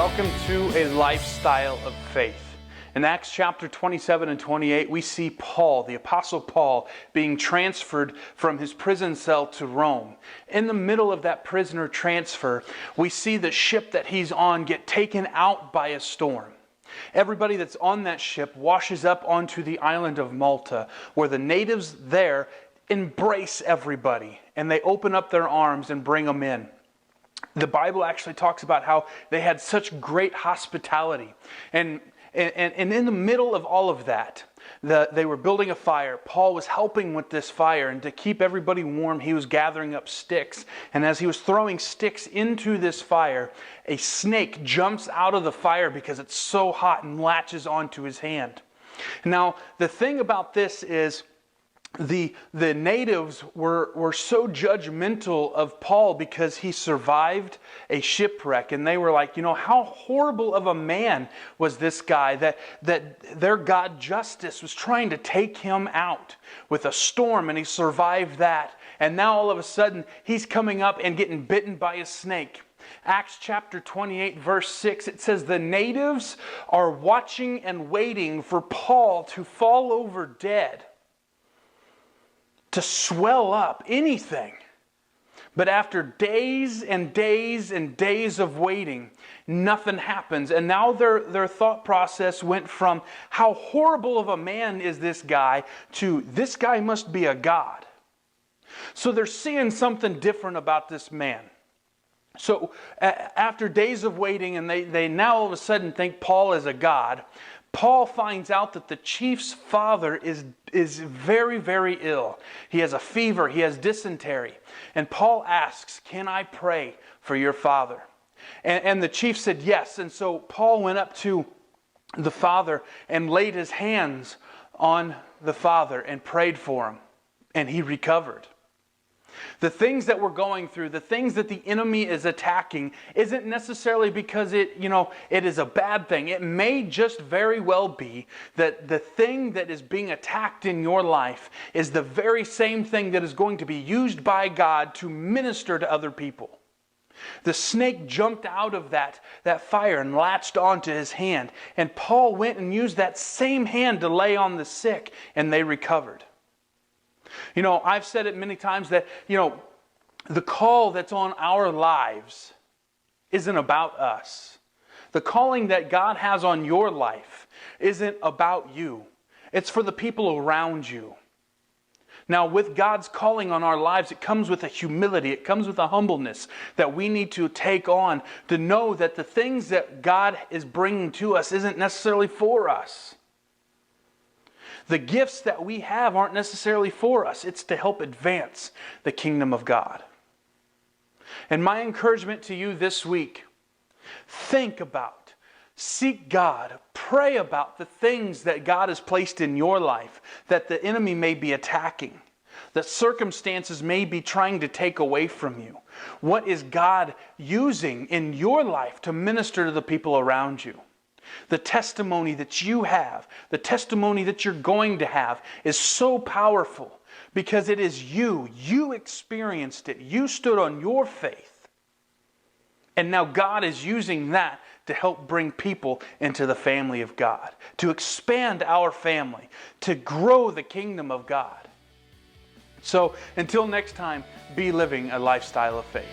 Welcome to a lifestyle of faith. In Acts chapter 27 and 28, we see Paul, the Apostle Paul, being transferred from his prison cell to Rome. In the middle of that prisoner transfer, we see the ship that he's on get taken out by a storm. Everybody that's on that ship washes up onto the island of Malta, where the natives there embrace everybody, and they open up their arms and bring them in. The Bible actually talks about how they had such great hospitality. And in the middle of all of that, they were building a fire. Paul was helping with this fire, and to keep everybody warm, he was gathering up sticks. And as he was throwing sticks into this fire, a snake jumps out of the fire because it's so hot and latches onto his hand. Now, the thing about this is, the natives were so judgmental of Paul because he survived a shipwreck, and they were like, how horrible of a man was this guy that their God Justice was trying to take him out with a storm, and he survived that, and now all of a sudden he's coming up and getting bitten by a snake. Acts chapter 28 verse 6, it says, the natives are watching and waiting for Paul to fall over dead, to swell up, anything. But after days and days and days of waiting, nothing happens. And now their thought process went from how horrible of a man is this guy to this guy must be a god. So they're seeing something different about this man. So after days of waiting, and they now all of a sudden think Paul is a god, Paul finds out that the chief's father is very, very ill. He has a fever. He has dysentery. And Paul asks, can I pray for your father? And the chief said yes. And so Paul went up to the father and laid his hands on the father and prayed for him. And he recovered. The things that we're going through, the things that the enemy is attacking, isn't necessarily because it is a bad thing. It may just very well be that the thing that is being attacked in your life is the very same thing that is going to be used by God to minister to other people. The snake jumped out of that fire and latched onto his hand. And Paul went and used that same hand to lay on the sick, and they recovered. I've said it many times that, the call that's on our lives isn't about us. The calling that God has on your life isn't about you. It's for the people around you. Now, with God's calling on our lives, it comes with a humility. It comes with a humbleness that we need to take on to know that the things that God is bringing to us isn't necessarily for us. The gifts that we have aren't necessarily for us. It's to help advance the kingdom of God. And my encouragement to you this week, think about, seek God, pray about the things that God has placed in your life that the enemy may be attacking, that circumstances may be trying to take away from you. What is God using in your life to minister to the people around you? The testimony that you have, the testimony that you're going to have is so powerful because it is you. You experienced it. You stood on your faith. And now God is using that to help bring people into the family of God, to expand our family, to grow the kingdom of God. So until next time, be living a lifestyle of faith.